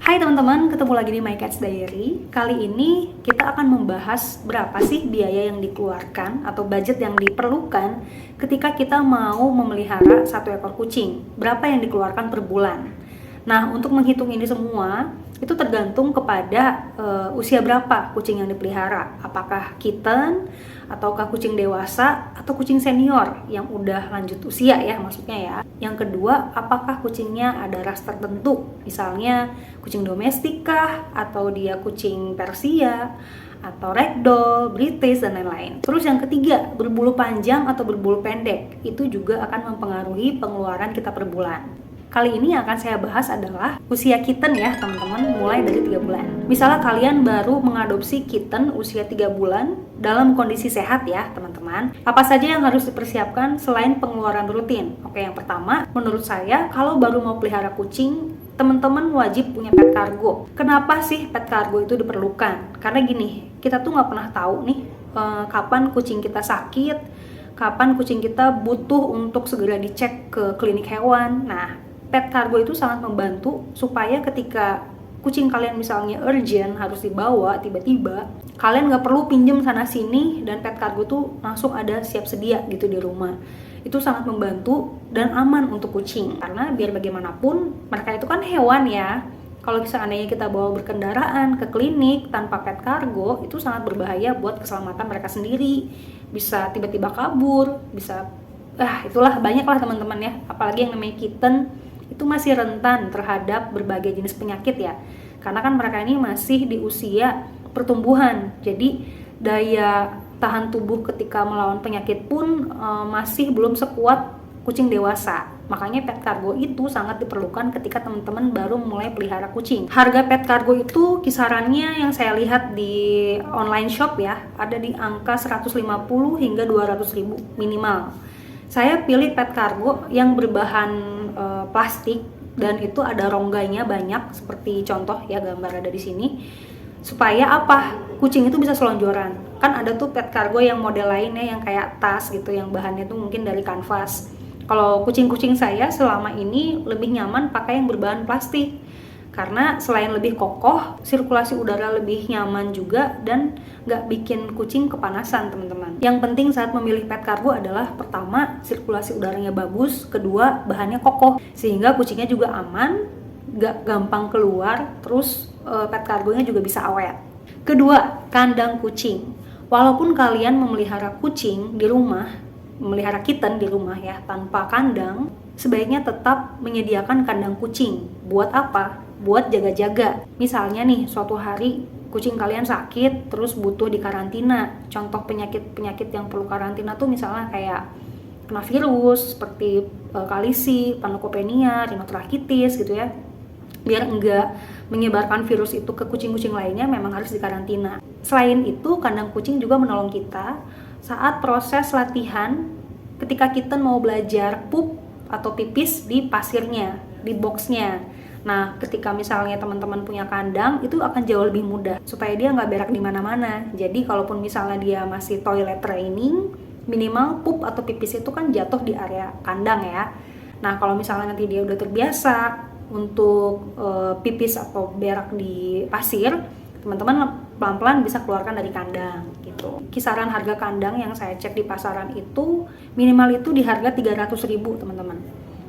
Hai teman-teman, ketemu lagi di My Cats Diary. Kali ini kita akan membahas berapa sih biaya yang dikeluarkan atau budget yang diperlukan ketika kita mau memelihara satu ekor kucing. Berapa yang dikeluarkan per bulan. Nah, untuk menghitung ini semua, itu tergantung kepada usia berapa kucing yang dipelihara. Apakah kitten, ataukah kucing dewasa, atau kucing senior yang udah lanjut usia ya maksudnya ya. Yang kedua, apakah kucingnya ada ras tertentu, misalnya kucing domestik kah, atau dia kucing Persia, atau ragdoll, British, dan lain-lain. Terus yang ketiga, berbulu panjang atau berbulu pendek, itu juga akan mempengaruhi pengeluaran kita per bulan. Kali ini yang akan saya bahas adalah usia kitten ya teman-teman, mulai dari 3 bulan. Misalnya kalian baru mengadopsi kitten usia 3 bulan dalam kondisi sehat ya teman-teman. Apa saja yang harus dipersiapkan selain pengeluaran rutin? Oke, yang pertama, menurut saya kalau baru mau pelihara kucing, teman-teman wajib punya pet cargo. Kenapa sih pet cargo itu diperlukan? Karena gini, kita tuh nggak pernah tahu nih kapan kucing kita sakit, kapan kucing kita butuh untuk segera dicek ke klinik hewan. Nah, pet cargo itu sangat membantu supaya ketika kucing kalian misalnya urgent harus dibawa tiba-tiba, kalian nggak perlu pinjem sana sini dan pet cargo tuh langsung ada siap sedia gitu di rumah. Itu sangat membantu dan aman untuk kucing karena biar bagaimanapun mereka itu kan hewan ya. Kalau seandainya kita bawa berkendaraan ke klinik tanpa pet cargo, itu sangat berbahaya buat keselamatan mereka sendiri. Bisa tiba-tiba kabur, bisa itulah banyaklah teman-teman ya. Apalagi yang namanya kitten itu masih rentan terhadap berbagai jenis penyakit ya, karena kan mereka ini masih di usia pertumbuhan, jadi daya tahan tubuh ketika melawan penyakit pun masih belum sekuat kucing dewasa. Makanya pet cargo itu sangat diperlukan ketika teman-teman baru mulai pelihara kucing. Harga pet cargo itu kisarannya yang saya lihat di online shop ya, ada di angka 150 hingga 200 ribu minimal. Saya pilih pet cargo yang berbahan plastik dan itu ada rongganya banyak seperti contoh ya gambar ada di sini, supaya apa, kucing itu bisa selonjoran. Kan ada tuh pet cargo yang model lainnya yang kayak tas gitu, yang bahannya tuh mungkin dari kanvas. Kalau kucing-kucing saya selama ini lebih nyaman pakai yang berbahan plastik karena selain lebih kokoh, sirkulasi udara lebih nyaman juga dan nggak bikin kucing kepanasan teman-teman. Yang penting saat memilih pet cargo adalah pertama, sirkulasi udaranya bagus, kedua, bahannya kokoh sehingga kucingnya juga aman, nggak gampang keluar, terus pet cargonya juga bisa awet. Kedua, kandang kucing. Walaupun kalian memelihara kucing di rumah, memelihara kitten di rumah ya tanpa kandang, sebaiknya tetap menyediakan kandang kucing. Buat apa? Buat jaga-jaga. Misalnya nih, suatu hari kucing kalian sakit terus butuh dikarantina. Contoh penyakit-penyakit yang perlu karantina tuh misalnya kayak kena virus seperti kalisi, panleukopenia, rhinotrakitis gitu ya. Biar enggak menyebarkan virus itu ke kucing-kucing lainnya, memang harus dikarantina. Selain itu, kandang kucing juga menolong kita saat proses latihan ketika kita mau belajar pup atau pipis di pasirnya, di boxnya. Nah, ketika misalnya teman-teman punya kandang, itu akan jauh lebih mudah supaya dia nggak berak di mana-mana. Jadi, kalaupun misalnya dia masih toilet training, minimal pup atau pipis itu kan jatuh di area kandang ya. Nah, kalau misalnya nanti dia udah terbiasa untuk pipis atau berak di pasir, teman-teman pelan-pelan bisa keluarkan dari kandang gitu. Kisaran harga kandang yang saya cek di pasaran itu minimal itu di harga 300.000 teman-teman.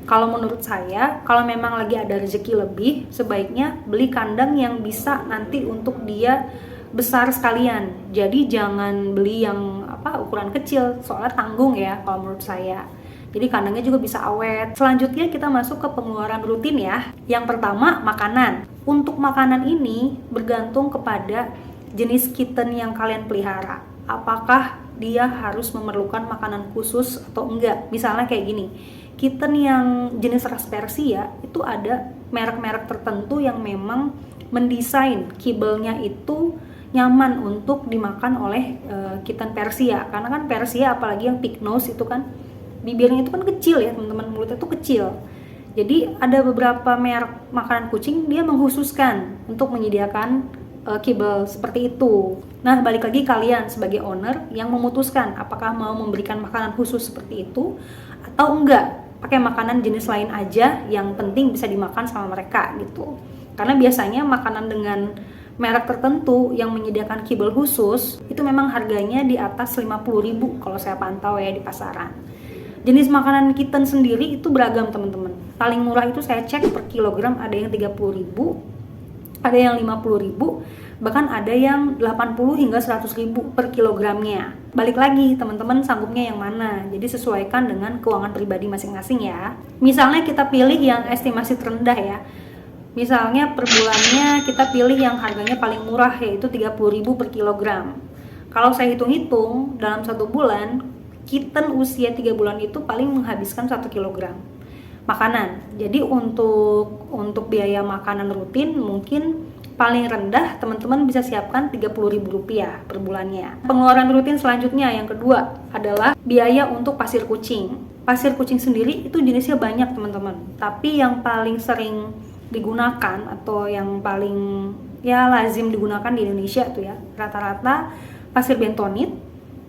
Kalau menurut saya, kalau memang lagi ada rezeki lebih, sebaiknya beli kandang yang bisa nanti untuk dia besar sekalian. Jadi jangan beli yang ukuran kecil, soalnya tanggung ya kalau menurut saya. Jadi kandangnya juga bisa awet. Selanjutnya kita masuk ke pengeluaran rutin ya. Yang pertama, makanan. Untuk makanan ini bergantung kepada jenis kitten yang kalian pelihara. Apakah dia harus memerlukan makanan khusus atau enggak? Misalnya kayak gini, kitten yang jenis ras Persia itu ada merek-merek tertentu yang memang mendesain kibelnya itu nyaman untuk dimakan oleh kitten Persia. Karena kan Persia apalagi yang pig nose itu kan bibirnya itu kan kecil ya teman-teman, mulutnya itu kecil. Jadi ada beberapa merek makanan kucing dia mengkhususkan untuk menyediakan kibel seperti itu. Nah, balik lagi kalian sebagai owner yang memutuskan apakah mau memberikan makanan khusus seperti itu atau enggak. Pakai makanan jenis lain aja yang penting bisa dimakan sama mereka gitu. Karena biasanya makanan dengan merek tertentu yang menyediakan kibel khusus itu memang harganya di atas 50.000 kalau saya pantau ya di pasaran. Jenis makanan kitten sendiri itu beragam teman-teman. Paling murah itu saya cek per kilogram ada yang 30.000, ada yang 50.000, bahkan ada yang 80 hingga 100.000 per kilogramnya. Balik lagi teman-teman sanggupnya yang mana, jadi sesuaikan dengan keuangan pribadi masing-masing ya. Misalnya kita pilih yang estimasi terendah ya, misalnya per bulannya kita pilih yang harganya paling murah yaitu 30.000 per kilogram. Kalau saya hitung-hitung dalam 1 bulan, kitten usia 3 bulan itu paling menghabiskan 1 kilogram makanan. Jadi untuk biaya makanan rutin mungkin paling rendah teman-teman bisa siapkan Rp30.000 per bulannya. Pengeluaran rutin selanjutnya yang kedua adalah biaya untuk pasir kucing. Pasir kucing sendiri itu jenisnya banyak teman-teman, tapi yang paling sering digunakan atau yang paling lazim digunakan di Indonesia tuh ya rata-rata pasir bentonit,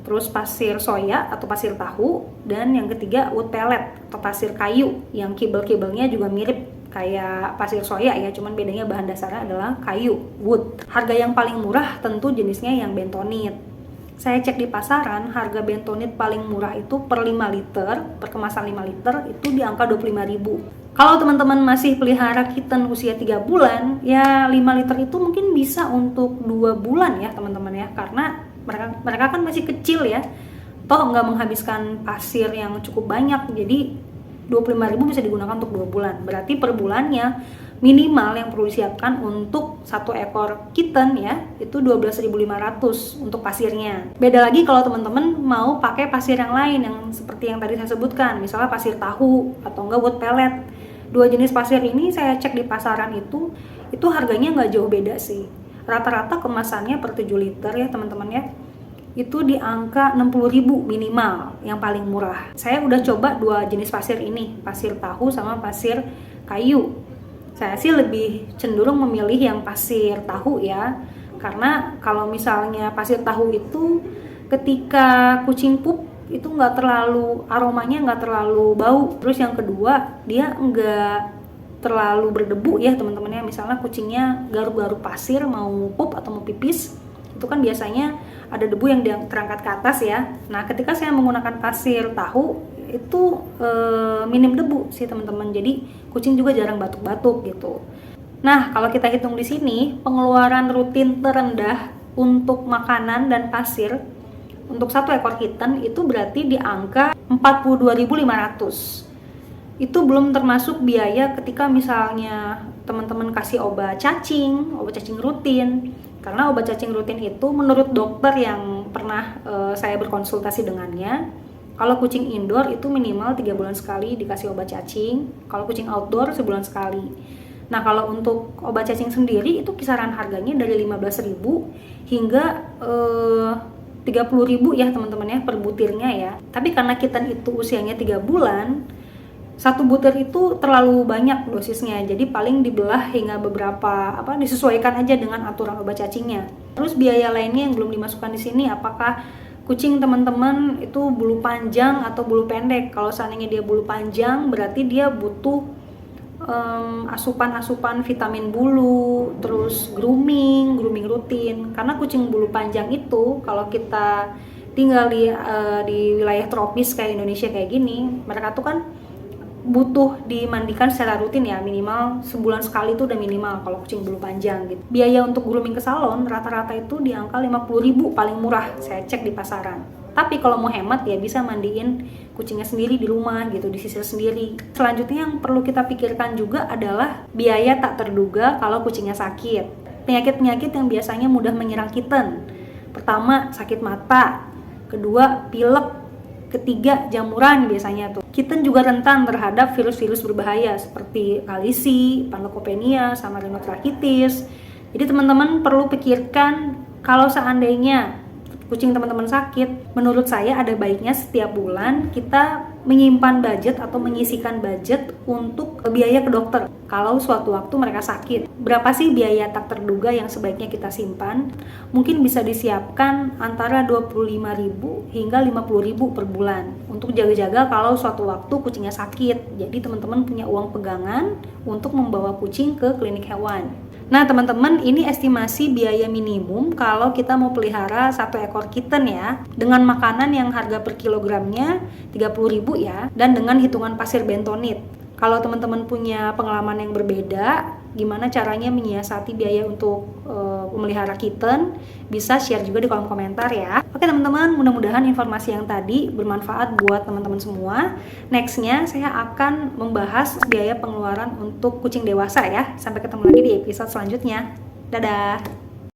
terus pasir soya atau pasir tahu, dan yang ketiga wood pellet atau pasir kayu yang kibel-kibelnya juga mirip kayak pasir soya ya, cuman bedanya bahan dasarnya adalah kayu, wood. Harga yang paling murah tentu jenisnya yang bentonit. Saya cek di pasaran, harga bentonit paling murah itu per 5 liter, per kemasan 5 liter itu di angka 25.000. Kalau teman-teman masih pelihara kitten usia 3 bulan, ya 5 liter itu mungkin bisa untuk 2 bulan ya teman-teman ya, karena mereka kan masih kecil ya, toh nggak menghabiskan pasir yang cukup banyak, jadi 25.000 bisa digunakan untuk 2 bulan. Berarti per bulannya minimal yang perlu disiapkan untuk 1 ekor kitten ya itu 12.500 untuk pasirnya. Beda lagi kalau teman-teman mau pakai pasir yang lain yang seperti yang tadi saya sebutkan, misalnya pasir tahu atau enggak wood pellet. 2 jenis pasir ini saya cek di pasaran itu harganya nggak jauh beda sih. Rata-rata kemasannya per 7 liter ya teman-teman ya, itu di angka 60.000 minimal yang paling murah. Saya udah coba 2 jenis pasir ini, pasir tahu sama pasir kayu. Saya sih lebih cenderung memilih yang pasir tahu ya, karena kalau misalnya pasir tahu itu ketika kucing pup itu nggak terlalu, aromanya nggak terlalu bau. Terus yang kedua dia nggak terlalu berdebu ya teman-teman ya. Misalnya kucingnya garuk-garuk pasir mau pup atau mau pipis, itu kan biasanya ada debu yang terangkat ke atas ya. Nah ketika saya menggunakan pasir tahu itu minim debu sih teman-teman, jadi kucing juga jarang batuk-batuk gitu. Nah kalau kita hitung di sini pengeluaran rutin terendah untuk makanan dan pasir untuk 1 ekor kitten itu berarti di angka 42.500. Itu belum termasuk biaya ketika misalnya teman-teman kasih obat cacing rutin. Karena obat cacing rutin itu menurut dokter yang pernah saya berkonsultasi dengannya, kalau kucing indoor itu minimal 3 bulan sekali dikasih obat cacing, kalau kucing outdoor sebulan sekali. Nah kalau untuk obat cacing sendiri itu kisaran harganya dari 15.000 hingga 30.000 ya teman-teman ya per butirnya ya. Tapi karena kitten itu usianya 3 bulan, 1 butir itu terlalu banyak dosisnya, jadi paling dibelah hingga beberapa disesuaikan aja dengan aturan obat cacingnya. Terus biaya lainnya yang belum dimasukkan di sini, apakah kucing teman-teman itu bulu panjang atau bulu pendek. Kalau seandainya dia bulu panjang berarti dia butuh asupan vitamin bulu, terus grooming rutin. Karena kucing bulu panjang itu kalau kita tinggal di wilayah tropis kayak Indonesia kayak gini, mereka tuh kan butuh dimandikan secara rutin ya, minimal sebulan sekali itu udah minimal kalau kucing bulu panjang gitu. Biaya untuk grooming ke salon rata-rata itu di angka 50.000 paling murah saya cek di pasaran. Tapi kalau mau hemat ya bisa mandiin kucingnya sendiri di rumah gitu, disisir sendiri. Selanjutnya yang perlu kita pikirkan juga adalah biaya tak terduga kalau kucingnya sakit. Penyakit-penyakit yang biasanya mudah menyerang kitten. Pertama, sakit mata. Kedua, pilek. Ketiga, jamuran biasanya tuh. Kitten juga rentan terhadap virus-virus berbahaya seperti kalisi, panleukopenia, sama rhinotrakitis. Jadi teman-teman perlu pikirkan kalau seandainya kucing teman-teman sakit, menurut saya ada baiknya setiap bulan kita menyimpan budget atau menyisihkan budget untuk biaya ke dokter kalau suatu waktu mereka sakit. Berapa sih biaya tak terduga yang sebaiknya kita simpan? Mungkin bisa disiapkan antara 25.000 hingga 50.000 per bulan untuk jaga-jaga kalau suatu waktu kucingnya sakit. Jadi teman-teman punya uang pegangan untuk membawa kucing ke klinik hewan. Nah teman-teman, ini estimasi biaya minimum kalau kita mau pelihara satu ekor kitten ya, dengan makanan yang harga per kilogramnya 30.000 ya, dan dengan hitungan pasir bentonit. Kalau teman-teman punya pengalaman yang berbeda, gimana caranya menyiasati biaya untuk memelihara kitten, bisa share juga di kolom komentar ya. Oke teman-teman, mudah-mudahan informasi yang tadi bermanfaat buat teman-teman semua. Nextnya saya akan membahas biaya pengeluaran untuk kucing dewasa ya. Sampai ketemu lagi di episode selanjutnya. Dadah!